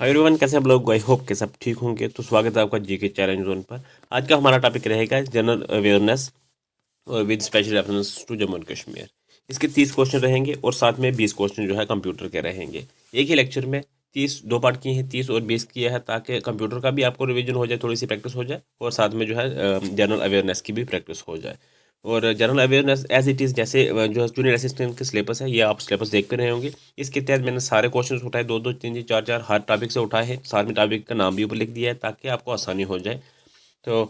Hi everyone, कैसे आप लोग? आई होप के सब ठीक होंगे। तो स्वागत है आपका जीके चैलेंज जोन पर। आज का हमारा टॉपिक रहेगा जनरल अवेयरनेस और with special reference to Jammu and Kashmir. इसके 30 क्वेश्चन रहेंगे और साथ में 20 क्वेश्चन जो है कंप्यूटर के रहेंगे। एक ही लेक्चर में 30 दो पार्ट किए हैं, 30 और 20 किया है, ताकि कंप्यूटर का भी आपको रिवीजन हो जाए, थोड़ी सी प्रैक्टिस हो जाए और साथ में जो है जनरल अवेयरनेस की भी प्रैक्टिस हो जाए। और general awareness as it is, जैसे जो जूनियर असिस्टेंट के सिलेबस है, ये आप सिलेबस देख पे रहे होंगे। इसके तहत मैंने सारे क्वेश्चन उठाए, दो दो तीन तीन चार चार हर टॉपिक से उठाए हैं। साथ में टॉपिक का नाम भी ऊपर लिख दिया है ताकि आपको आसानी हो जाए। तो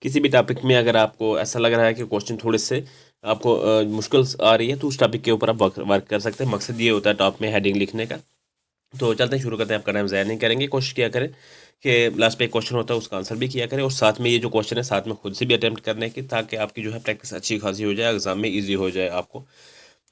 किसी भी टॉपिक में अगर आपको ऐसा लग रहा है कि क्वेश्चन थोड़े से आपको मुश्किल आ रही है, तो उस टॉपिक के ऊपर आप वर्क कर सकते हैं। मकसद ये होता है टॉप में हेडिंग लिखने का। तो चलते हैं, शुरू करते हैं। आपका टाइम ज़ाया नहीं करेंगे। कोशिश किया करें कि लास्ट पे एक क्वेश्चन होता है उसका आंसर भी किया करें, और साथ में ये जो क्वेश्चन है साथ में खुद से भी अटेम्प्ट करने की, ताकि आपकी जो है प्रैक्टिस अच्छी खासी हो जाए, एग्जाम में ईजी हो जाए आपको।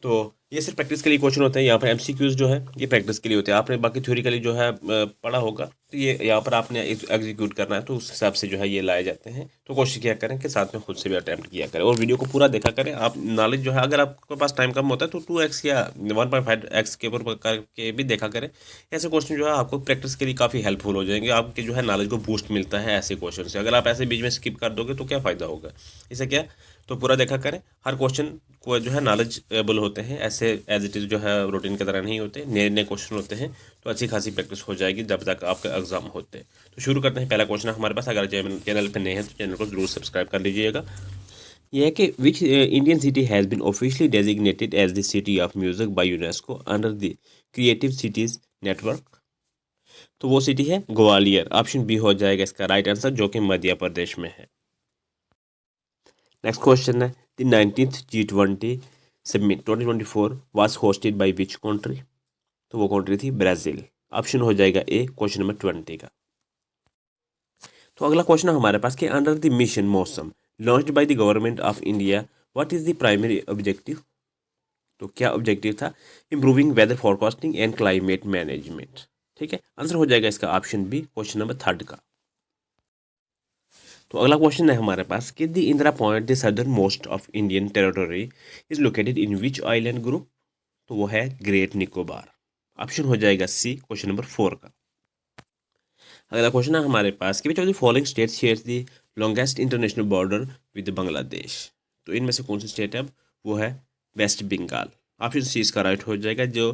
तो ये सिर्फ प्रैक्टिस के लिए क्वेश्चन होते हैं। यहाँ पर एमसीक्यूज जो है ये प्रैक्टिस के लिए होते हैं। आपने बाकी थ्योरिकली जो है पढ़ा होगा, तो ये यहाँ पर आपने एग्जीक्यूट करना है, तो उस हिसाब से जो है ये लाए जाते हैं। तो कोशिश किया करें कि साथ में खुद से भी अटैम्प्ट किया करें और वीडियो को पूरा देखा करें। आप नॉलेज जो है, अगर आपके पास टाइम कम होता है तो 2x या 1.5x के ऊपर करके भी देखा करें। ऐसे क्वेश्चन जो है आपको प्रैक्टिस के लिए काफ़ी हेल्पफुल हो जाएंगे। आपके जो है नॉलेज को बूस्ट मिलता है ऐसे क्वेश्चन से। अगर आप ऐसे बीच में स्किप कर दोगे तो क्या फ़ायदा होगा? इससे क्या, तो पूरा देखा करें। हर क्वेश्चन को जो है नॉलेजेबल होते हैं, ऐसे एज इट इज़ जो है रूटीन की तरह नहीं होते, नए नए क्वेश्चन होते हैं। तो अच्छी खासी प्रैक्टिस हो जाएगी जब तक आपका एग्जाम होते हैं। तो शुरू करते हैं। पहला क्वेश्चन हमारे पास, अगर चैनल पर नए हैं तो चैनल को जरूर सब्सक्राइब कर लीजिएगा। यह है कि which Indian city has been officially designated as the city of music by UNESCO under the creative cities network. तो वो सिटी है ग्वालियर। ऑप्शन बी हो जाएगा इसका राइट आंसर, जो कि मध्य प्रदेश में है। नेक्स्ट क्वेश्चन है, the 19th G20 summit 2024 was hosted by which country? तो वो कंट्री थी ब्राज़ील। ऑप्शन हो जाएगा ए, क्वेश्चन नंबर 20 का। तो अगला क्वेश्चन है हमारे पास कि under the mission Mausam launched by the government of India, what is the primary objective? तो क्या ऑब्जेक्टिव था? Improving weather forecasting and climate management. ठीक है, आंसर हो जाएगा इसका ऑप्शन बी, क्वेश्चन नंबर 3 का। तो अगला क्वेश्चन है हमारे पास कि the Indira point the southern most of Indian territory is located in which island group? तो वो है ग्रेट निकोबार। ऑप्शन हो जाएगा सी, क्वेश्चन नंबर 4 का। अगला क्वेश्चन है हमारे पास कि which of the following state shares the longest international border with Bangladesh? तो इनमें से कौन सी स्टेट है? वो है वेस्ट बंगाल। ऑप्शन सी इसका राइट हो जाएगा। जो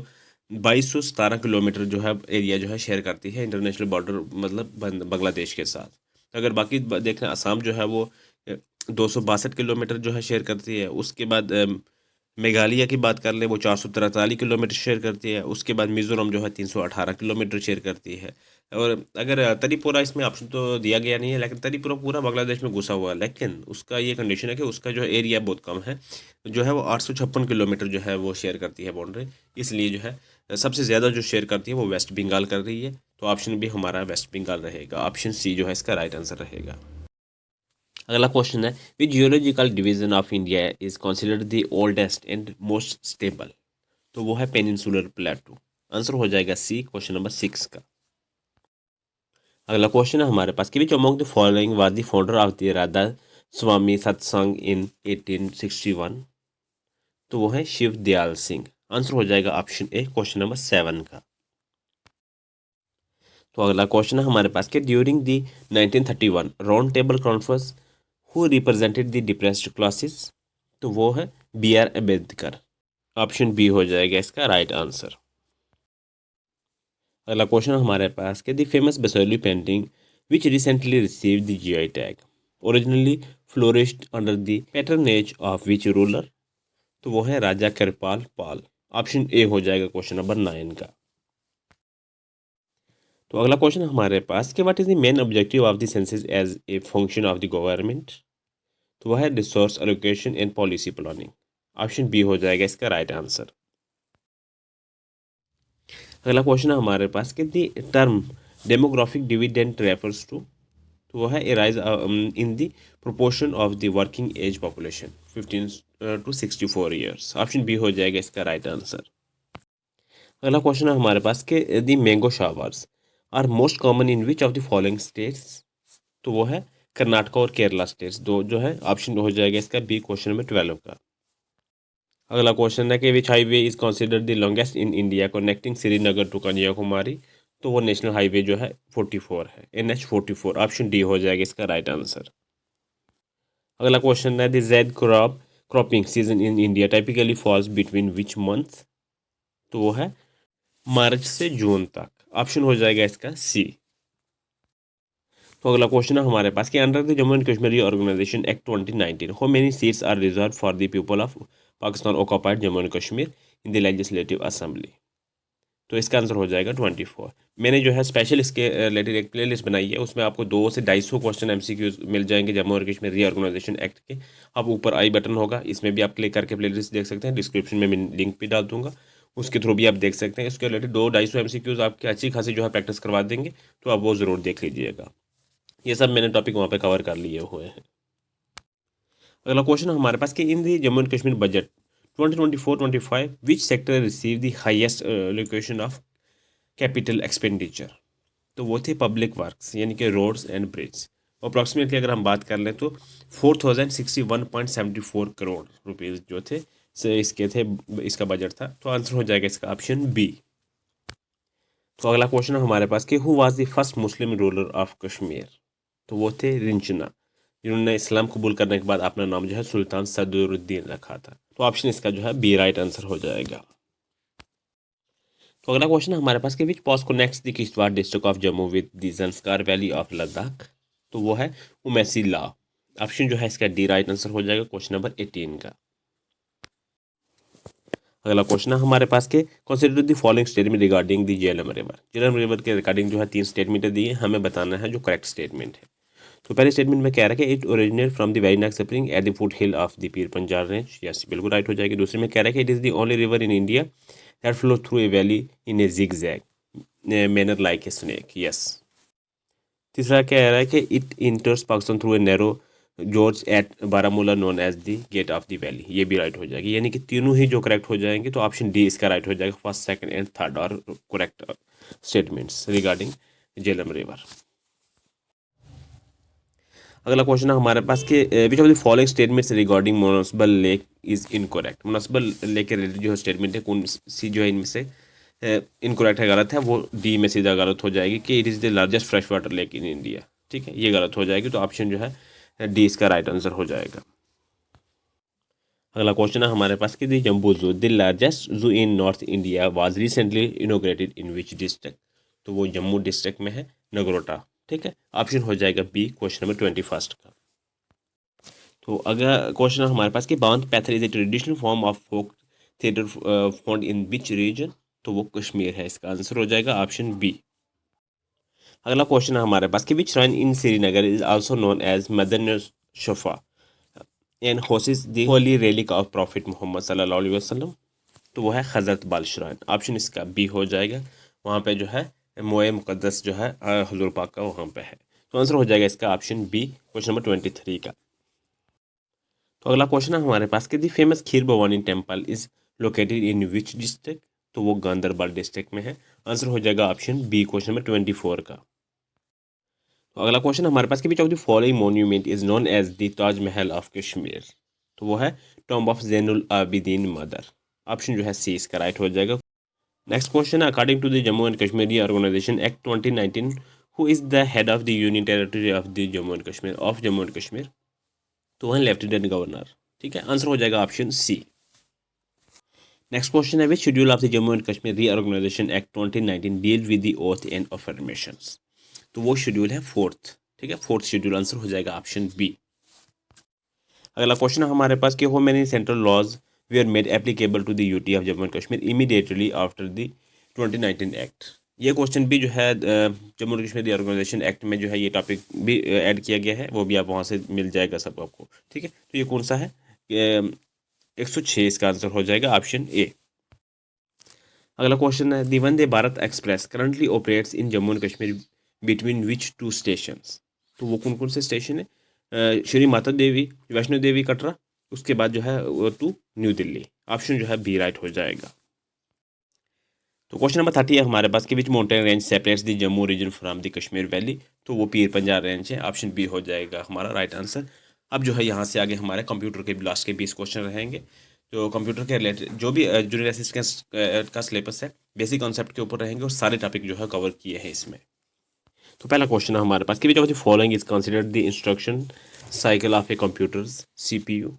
2217 किलोमीटर जो है एरिया जो है शेयर करती है इंटरनेशनल बॉर्डर, मतलब बांग्लादेश के साथ। अगर बाकी देखें, असम जो है वो 262 किलोमीटर जो है शेयर करती है। उसके बाद मेघालय की बात कर ले, वो 443 किलोमीटर शेयर करती है। उसके बाद मिजोरम जो है 318 किलोमीटर शेयर करती है। और अगर त्रिपुरा, इसमें ऑप्शन तो दिया गया नहीं है, लेकिन त्रिपुरा पूरा बांग्लादेश में घुसा हुआ है, लेकिन उसका ये कंडीशन है कि उसका जो एरिया बहुत कम है, जो है वो 856 किलोमीटर जो है वो शेयर करती है बाउंड्री। इसलिए जो है सबसे ज़्यादा जो शेयर करती है वो वेस्ट बंगाल कर रही है। तो ऑप्शन भी हमारा वेस्ट बंगाल रहेगा। ऑप्शन सी जो है इसका राइट आंसर रहेगा। अगला क्वेश्चन है, which geological division of India is considered the oldest and most stable? तो वो है पेनिनसुलर प्लेटू। आंसर हो जाएगा सी, क्वेश्चन नंबर 6 का। अगला क्वेश्चन है हमारे पास कि which among the following was the founder of the Radha Swami Satsang in 1861? तो वो है शिव दयाल सिंह। आंसर हो जाएगा ऑप्शन ए, क्वेश्चन नंबर 7 का। तो अगला क्वेश्चन है हमारे पास कि during the 1931 round table conference who represented the depressed classes? तो वो है B R Ambedkar. Option B हो जाएगा इसका राइट आंसर। अगला क्वेश्चन हमारे पास कि the famous Basohli painting which recently received the GI tag originally flourished under the patronage of which ruler? तो वो है राजा कृपाल पाल। ऑप्शन ए हो जाएगा क्वेश्चन नंबर 9 का। तो अगला क्वेश्चन हमारे पास कि what is the main objective of the census as a function of the government? तो वह है resource allocation and policy planning. Option B हो जाएगा इसका राइट आंसर। अगला क्वेश्चन है हमारे पास कि the term demographic dividend refers to? तो वो है a rise in the proportion of the working age population 15 to 64 years. Option B हो जाएगा इसका राइट आंसर। अगला क्वेश्चन है हमारे पास कि the mango showers are most common in which of the following states? तो वो है कर्नाटक और केरला स्टेट्स, दो जो है। ऑप्शन हो जाएगा इसका बी, क्वेश्चन नंबर 12 का। अगला क्वेश्चन है कि which highway is considered the longest in India connecting Srinagar to Kanyakumari? तो वो नेशनल हाईवे जो है 44 है, NH 44। ऑप्शन डी हो जाएगा इसका राइट आंसर। अगला क्वेश्चन है the zaid cropping season in India typically falls between which month. तो वो है मार्च से जून तक। ऑप्शन हो जाएगा इसका सी। तो अगला क्वेश्चन है हमारे पास कि under the Jammu and Kashmir organisation act 2019 how many seats are reserve for the people of Pakistan occupied Jammu and Kashmir in the legislative assembly. तो इसका आंसर हो जाएगा 24। मैंने जो है स्पेशल इसके रिलेटेड एक प्लेलिस्ट बनाई है, उसमें आपको 200 से 250 क्वेश्चन MCQs मिल जाएंगे जम्मू और कश्मीर रीऑर्गेनाइजेशन एक्ट के। अब ऊपर आई बटन होगा, इसमें भी आप क्लिक करके प्लेलिस्ट देख सकते हैं। डिस्क्रिप्शन में मैं लिंक भी डाल दूंगा, उसके थ्रू भी आप देख सकते हैं। इसके रिलेटेड 200-250 MCQs आपकी अच्छी खासी जो है प्रैक्टिस करवा देंगे, तो आप वो ज़रूर देख लीजिएगा। ये सब मैंने टॉपिक वहाँ पे कवर कर लिए हुए हैं। अगला क्वेश्चन हमारे पास कि in the Jammu and Kashmir budget 2024-25 which sector receive the highest allocation of capital expenditure. तो वो थे पब्लिक वर्क्स यानी कि रोड्स एंड ब्रिज। अप्रॉक्सीमेटली अगर हम बात कर लें तो 4061.74 करोड़ रुपीज़ जो थे से इसके थे, इसका बजट था। तो आंसर हो जाएगा इसका ऑप्शन बी। तो अगला क्वेश्चन है हमारे पास कि who was the first Muslim ruler of Kashmir. तो वो थे रिंचना, जिन्होंने इस्लाम कबूल करने के बाद अपना नाम जो है सुल्तान सदरुद्दीन रखा था। तो ऑप्शन इसका जो है बी राइट आंसर हो जाएगा। तो अगला क्वेश्चन है हमारे पास कि which pass connects the Kishtwar district of Jammu with the Zanskar valley of Ladakh. तो वो है उमैसी ला। ऑप्शन जो है इसका डी राइट आंसर हो जाएगा क्वेश्चन नंबर 18 का। अगला क्वेश्चन है हमारे पास के consider the following statement regarding the Jhelum river. Jhelum river के रिगार्डिंग जो है 3 स्टेटमेंट दिए, हमें बताना है जो करेक्ट स्टेटमेंट है। तो पहले स्टेटमेंट में कह रहा है कि it originate from the Verinag spring at the foot hill of the Pir Panjal range. Yes, बिल्कुल राइट हो जाएगी। दूसरे में कह रहा है कि it is the only river in India that flow through a valley in a zigzag manner like a snake. Yes. तीसरा कह रहा है कि it enters Pakistan through a narrow gorge at Baramulla known as the gate of the valley. ये भी right हो जाएगी, यानी कि तीनों ही जो करेक्ट हो जाएंगे। तो ऑप्शन डी इसका राइट हो जाएगा। फर्स्ट, सेकंड एंड थर्ड और correct statements regarding Jhelum river. अगला क्वेश्चन है हमारे पास कि which of the following statements regarding Manasbal lake is incorrect. Manasbal lake के रिलेटेड जो स्टेटमेंट है कौन सी जो है इनमें से इनकोरेक्ट है, गलत है, वो डी में सीधा गलत हो जाएगी कि it is the largest fresh water lake in India. ठीक है, ये गलत हो जाएगी। तो ऑप्शन जो है डी इसका राइट आंसर हो जाएगा। अगला क्वेश्चन है हमारे पास कि द जम्बू जू the largest zoo in North India was recently inaugurated in which district. तो वो जम्मू डिस्ट्रिक्ट में है, नगरोटा। ठीक है, ऑप्शन हो जाएगा बी क्वेश्चन नंबर 21 का। तो अगला क्वेश्चन है हमारे पास कि Bhand Pather is a traditional form of folk theatre found in which region. तो वो कश्मीर है, इसका आंसर हो जाएगा ऑप्शन बी। अगला क्वेश्चन है हमारे पास कि which shrine in Srinagar is also known as Madan Shafa and houses the holy relic of prophet Muhammad सल्लल्लाहु अलैहि वसल्लम। तो वो है हज़रत बाल श्राइन। ऑप्शन इसका बी हो जाएगा। वहाँ पे जो है मोए मुकद्दस जो है हजूर पाक का वहाँ पे है। तो आंसर हो जाएगा इसका ऑप्शन बी क्वेश्चन नंबर 23 का। तो अगला क्वेश्चन है हमारे पास कि the famous kheer Bhavani temple is located in which district. तो वो गांधरबल डिस्ट्रिक्ट में है। आंसर हो जाएगा ऑप्शन बी क्वेश्चन नंबर 24 का। तो अगला क्वेश्चन हमारे पास कि which of the following monument is known as the Taj Mahal of Kashmir. तो वो है tomb of Zainul Abidin mother. Option जो है सी इसका राइट हो जाएगा। Next question, according to the Jammu and Kashmir organisation act 2019 who is the head of the union territory of the Jammu and Kashmir. तो वह लेफ्टिनेंट गवर्नर। ठीक है, आंसर हो जाएगा ऑप्शन सी। नेक्स्ट क्वेश्चन है which schedule of the Jammu and Kashmir reorganisation act 2019 deal with the oath and affirmations. तो वो schedule है फोर्थ। ठीक है, फोर्थ शेड्यूल। आंसर हो जाएगा ऑप्शन बी। अगला क्वेश्चन है हमारे पास कि how many central laws were made applicable to the UT of Jammu and Kashmir immediately after the 2019 act. ये क्वेश्चन भी जो है Jammu and Kashmir organisation act में जो है ये टॉपिक भी ऐड किया गया है, वो भी आप वहाँ से मिल जाएगा सब आपको। ठीक है, तो ये कौन सा है 106, इसका आंसर हो जाएगा ऑप्शन ए। अगला क्वेश्चन है the Vande Bharat express currently operates in Jammu and Kashmir between which two stations. तो वो कौन कौन से स्टेशन है श्री माता देवी वैष्णो देवी कटरा, उसके बाद जो है वो टू न्यू दिल्ली। ऑप्शन जो है बी राइट हो जाएगा। तो क्वेश्चन नंबर 30 है हमारे पास कि which mountain range separates the Jammu region from the Kashmir valley. तो वो पीर पंजाल रेंज है। ऑप्शन बी हो जाएगा हमारा राइट आंसर। अब जो है यहाँ से आगे हमारे कंप्यूटर के लास्ट के 20 क्वेश्चन रहेंगे। तो कंप्यूटर के रिलेटेड जो भी जूनियर असिस्टेंट का सिलेबस है बेसिक कॉन्सेप्ट के ऊपर रहेंगे और सारे टॉपिक जो है कवर किए हैं इसमें। तो पहला क्वेश्चन है हमारे पास कि which of the following is considered the instruction cycle of A computers CPU।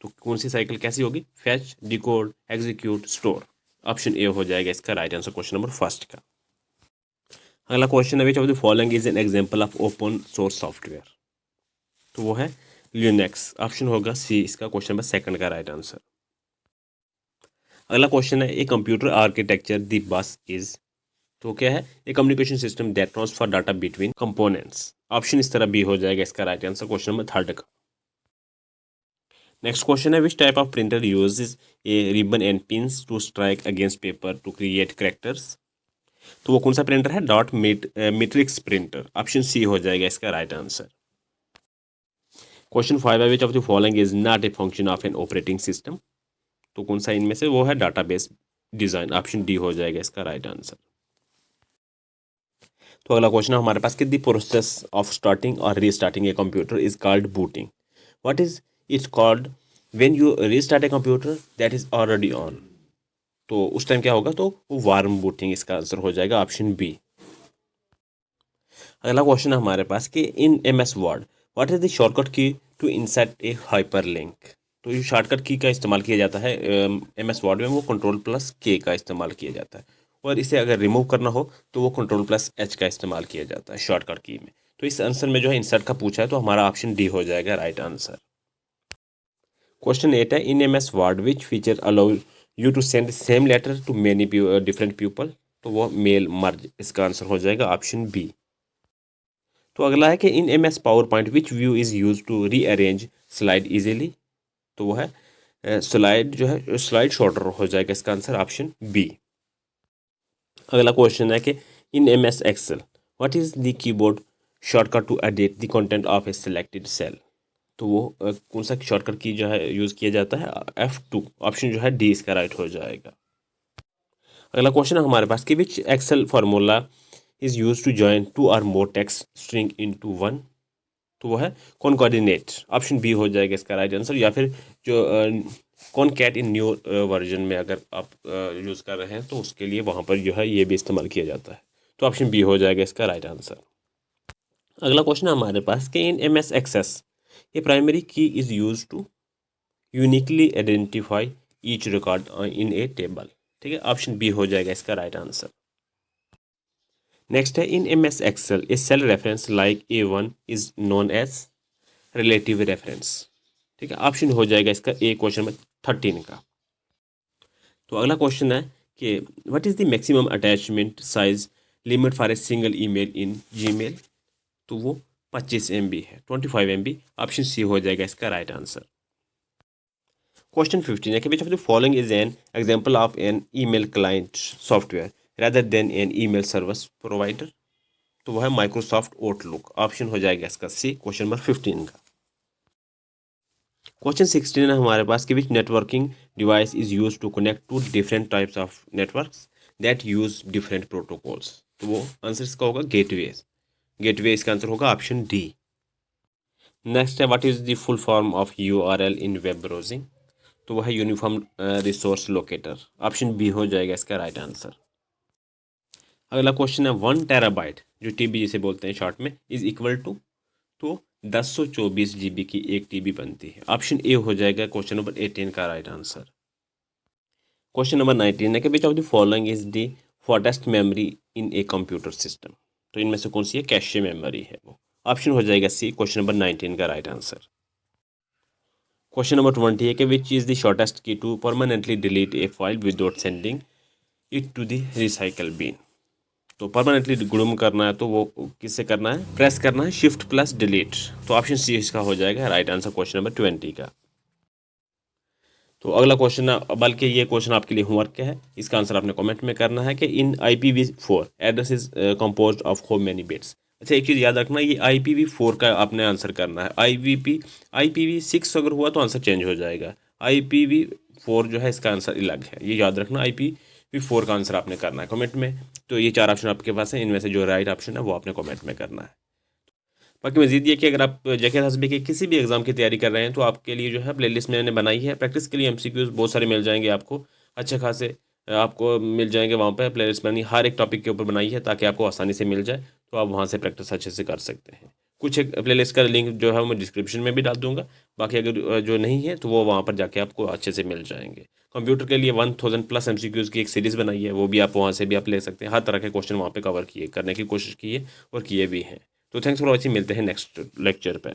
तो कौन सी साइकिल कैसी होगी? Fetch, decode, execute, store. Option A हो जाएगा इसका right answer question number first का। अगला क्वेश्चन है which of the following is an example of open source software. तो वो है लिनक्स। ऑप्शन होगा सी इसका क्वेश्चन नंबर सेकंड का राइट आंसर। अगला क्वेश्चन है a computer architecture the bus is. तो क्या है? A communication system that transfer data between components. Option इस तरह बी हो जाएगा इसका right answer question number third का। नेक्स्ट क्वेश्चन है which type of printer uses a ribbon and pins to strike against paper to create characters. तो वो कौन सा प्रिंटर है? Dot matrix printer. Option C हो जाएगा इसका राइट आंसर। क्वेश्चन 5 है which of the following is not a function of an operating system. तो कौन सा इनमें से? वो है डाटाबेस डिजाइन। ऑप्शन डी हो जाएगा इसका राइट आंसर। तो अगला क्वेश्चन है हमारे पास कि द प्रोसेस ऑफ स्टार्टिंग और restarting a computer is called booting. What is it's called when you restart a computer that is already on. तो उस टाइम क्या होगा? तो वो वार्म बूटिंग इसका आंसर हो जाएगा ऑप्शन बी। अगला क्वेश्चन है हमारे पास कि in MS word what is the shortcut की टू इंसर्ट ए हाइपरलिंक। तो ये शॉर्टकट की का इस्तेमाल किया जाता है MS वर्ड में, वो Ctrl+K का इस्तेमाल किया जाता है। और इसे अगर रिमूव करना हो तो वो Ctrl+H का इस्तेमाल किया जाता है शॉर्टकट की में। तो इस आंसर में जो है इंसर्ट का पूछा है तो हमारा ऑप्शन डी हो जाएगा राइट आंसर। क्वेश्चन 8 है in MS word which feature allow you to send same letter to many different people. तो वो मेल मर्ज इसका आंसर हो जाएगा ऑप्शन बी। तो अगला है कि in MS PowerPoint which view is use to rearrange slide easily. तो वो है स्लाइड जो है स्लाइड शॉर्टर हो जाएगा इसका आंसर ऑप्शन बी। अगला क्वेश्चन है कि in MS Excel what is the keyboard shortcut to edit the content of a selected cell. तो वो कौन सा शॉर्टकट की जो है यूज़ किया जाता है? F2। ऑप्शन जो है डी इसका राइट हो जाएगा। अगला क्वेश्चन है हमारे पास कि which Excel formula is use to join two or more text string into one. तो वो है कौन कोऑर्डिनेट। ऑप्शन बी हो जाएगा इसका राइट आंसर। या फिर जो कौन कैट इन न्यू वर्जन में अगर आप यूज़ कर रहे हैं तो उसके लिए वहाँ पर जो है ये भी इस्तेमाल किया जाता है। तो ऑप्शन बी हो जाएगा इसका राइट आंसर। अगला क्वेश्चन है हमारे पास कि इन MS एक्सेस ये primary key is use to uniquely identify each record in a table. ठीक है, ऑप्शन बी हो जाएगा इसका राइट आंसर। नेक्स्ट है in MS Excel a cell reference like A1 is known as relative reference. ठीक है, option हो जाएगा इसका ए क्वेश्चन नंबर 13 का। तो अगला क्वेश्चन है कि what is the maximum attachment size limit for a single email in Gmail। तो वो 25 MB है, 25 MB। ऑप्शन सी हो जाएगा इसका राइट आंसर। क्वेश्चन 15 है कि which of the following is an example of an email client software rather than an email service provider. तो वो है माइक्रोसॉफ्ट आउटलुक। ऑप्शन हो जाएगा इसका सी क्वेश्चन नंबर 15 का। क्वेश्चन 16 है हमारे पास कि which networking device is use to connect two different types of networks that use different protocols. तो वो आंसर इसका होगा गेटवे। गेटवे इसका आंसर होगा ऑप्शन डी। नेक्स्ट है what is the full form of URL in web browsing. तो वह है uniform resource locator. Option B हो जाएगा इसका राइट आंसर। अगला क्वेश्चन है 1 टेराबाइट जो TB जिसे बोलते हैं शॉर्ट में इज इक्वल टू। तो 1024 GB की एक TB बनती है। ऑप्शन ए हो जाएगा क्वेश्चन नंबर 18 का राइट आंसर। क्वेश्चन नंबर 19 है कि which of the following is the fastest memory in a computer system. तो इनमें से कौन सी है? कैशे मेमोरी है वो। ऑप्शन हो जाएगा सी क्वेश्चन नंबर 19 का राइट आंसर। क्वेश्चन नंबर 20 है कि which is the shortest key to permanently delete a file without sending it to the recycle bin. तो परमानेंटली गुम करना है तो वो किससे करना है? प्रेस करना है Shift+Delete। तो ऑप्शन सी इसका हो जाएगा राइट आंसर क्वेश्चन नंबर 20 का। तो अगला क्वेश्चन है, बल्कि ये क्वेश्चन आपके लिए होमवर्क का है, इसका आंसर आपने कमेंट में करना है कि इन IPv4 address is composed of how many bits. अच्छा, एक चीज़ याद रखना, ये IPv4 का आपने आंसर करना है। IPv6 अगर हुआ तो आंसर चेंज हो जाएगा। IPv4 जो है इसका आंसर अलग है, ये याद रखना। IPv4 का आंसर आपने करना है कमेंट में। तो ये 4 ऑप्शन आपके पास हैं, इनमें से जो राइट ऑप्शन है वो आपने कमेंट में करना है। बाकी मजीद ये कि अगर आप JK हसबी के किसी भी एग्जाम की तैयारी कर रहे हैं तो आपके लिए जो है प्लेलिस्ट मैंने बनाई है। प्रैक्टिस के लिए MCQs बहुत सारे मिल जाएंगे आपको अच्छे खासे। आपको मिल जाएंगे वहाँ पे। प्लेलिस्ट मैंने हर एक टॉपिक के ऊपर बनाई है ताकि आपको आसानी से मिल जाए, तो आप वहाँ से प्रैक्टिस अच्छे से कर सकते हैं। कुछ एक प्लेलिस्ट का लिंक जो है मैं डिस्क्रिप्शन में भी डाल दूंगा, बाकी अगर जो नहीं है तो वो वहाँ पर जाके आपको अच्छे से मिल जाएंगे। कंप्यूटर के लिए 1000+ MCQs की एक सीरीज़ बनाई है, वो भी आप वहाँ से भी आप ले सकते हैं। हर तरह के क्वेश्चन वहाँ पे कवर किए करने की कोशिश की है और किए भी हैं। तो थैंक्स फॉर वॉचिंग, मिलते हैं नेक्स्ट लेक्चर पे।